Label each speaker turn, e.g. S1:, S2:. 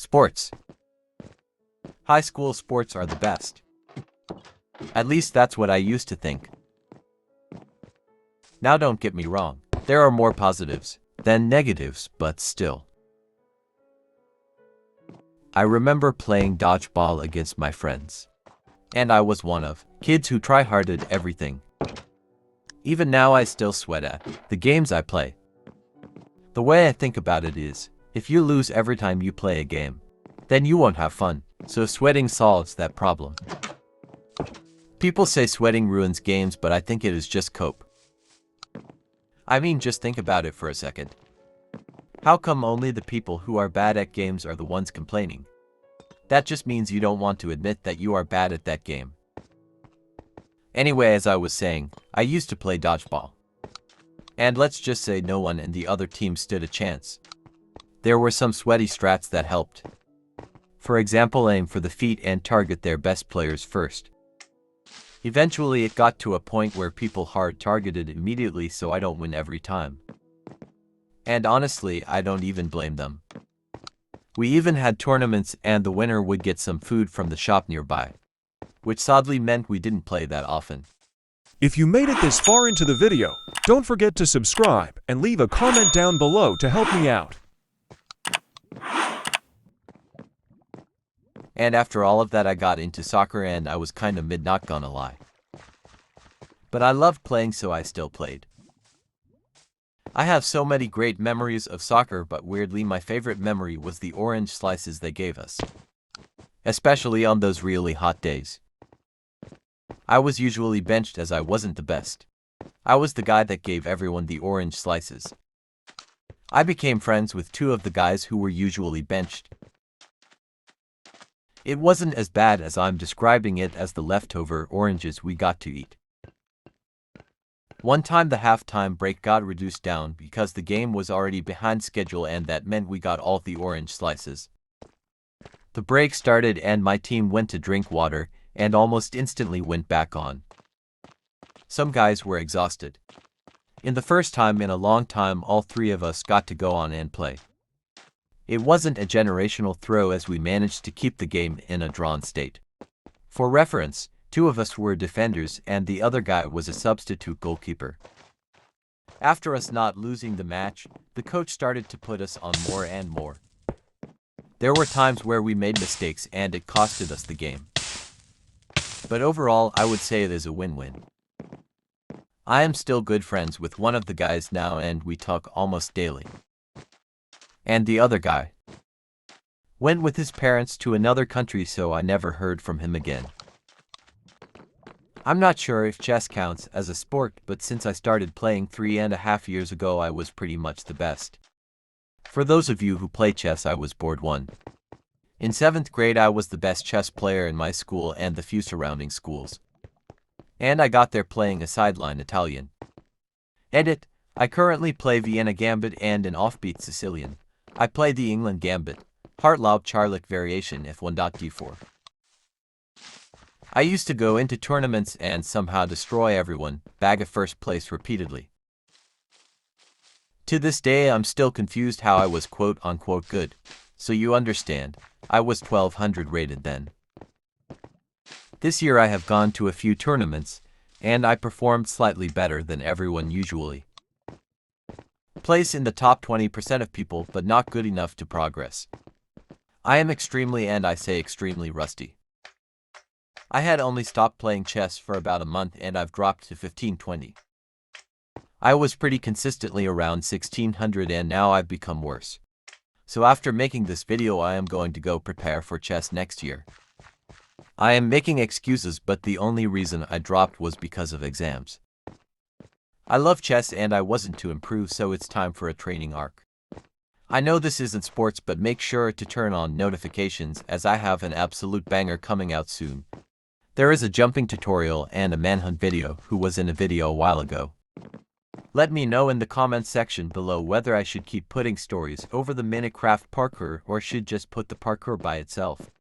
S1: Sports. High school sports are the best. At least that's what I used to think. Now don't get me wrong, there are more positives than negatives, but still. I remember playing dodgeball against my friends. And I was one of kids who try hard at everything. Even now I still sweat at the games I play. The way I think about it is, if you lose every time you play a game, then you won't have fun, so sweating solves that problem. People say sweating ruins games, but I think it is just cope. I mean, just think about it for a second. How come only the people who are bad at games are the ones complaining? That just means you don't want to admit that you are bad at that game. Anyway, as I was saying, I used to play dodgeball. And let's just say no one in the other team stood a chance. There were some sweaty strats that helped. For example, aim for the feet and target their best players first. Eventually it got to a point where people hard targeted immediately, so I don't win every time. And honestly, I don't even blame them. We even had tournaments and the winner would get some food from the shop nearby, which sadly meant we didn't play that often.
S2: If you made it this far into the video, don't forget to subscribe and leave a comment down below to help me out.
S1: And after all of that I got into soccer and I was kinda mid, not gonna lie. But I loved playing, so I still played. I have so many great memories of soccer, but weirdly my favorite memory was the orange slices they gave us. Especially on those really hot days. I was usually benched as I wasn't the best. I was the guy that gave everyone the orange slices. I became friends with two of the guys who were usually benched. It wasn't as bad as I'm describing it as the leftover oranges we got to eat. One time the halftime break got reduced down because the game was already behind schedule, and that meant we got all the orange slices. The break started and my team went to drink water and almost instantly went back on. Some guys were exhausted. In the first time in a long time, all three of us got to go on and play. It wasn't a generational throw as we managed to keep the game in a drawn state. For reference, two of us were defenders and the other guy was a substitute goalkeeper. After us not losing the match, the coach started to put us on more and more. There were times where we made mistakes and it costed us the game. But overall, I would say it is a win-win. I am still good friends with one of the guys now and we talk almost daily. And the other guy went with his parents to another country, so I never heard from him again. I'm not sure if chess counts as a sport, but since I started playing 3.5 years ago, I was pretty much the best. For those of you who play chess, I was board 1. In 7th grade, I was the best chess player in my school and the few surrounding schools. And I got there playing a sideline Italian. Edit, I currently play Vienna Gambit and an offbeat Sicilian. I play the England Gambit, Hartlaub Charlik variation f1.d4. I used to go into tournaments and somehow destroy everyone, bag a first place repeatedly. To this day I'm still confused how I was quote-unquote good, so you understand, I was 1200 rated then. This year I have gone to a few tournaments, and I performed slightly better than everyone usually. Place in the top 20% of people, but not good enough to progress. I am extremely, and I say extremely, rusty. I had only stopped playing chess for about a month and I've dropped to 1520. I was pretty consistently around 1600 and now I've become worse. So after making this video I am going to go prepare for chess next year. I am making excuses, but the only reason I dropped was because of exams. I love chess and I wasn't to improve, so it's time for a training arc. I know this isn't sports, but make sure to turn on notifications as I have an absolute banger coming out soon. There is a jumping tutorial and a manhunt video who was in a video a while ago. Let me know in the comments section below whether I should keep putting stories over the Minecraft parkour or should just put the parkour by itself.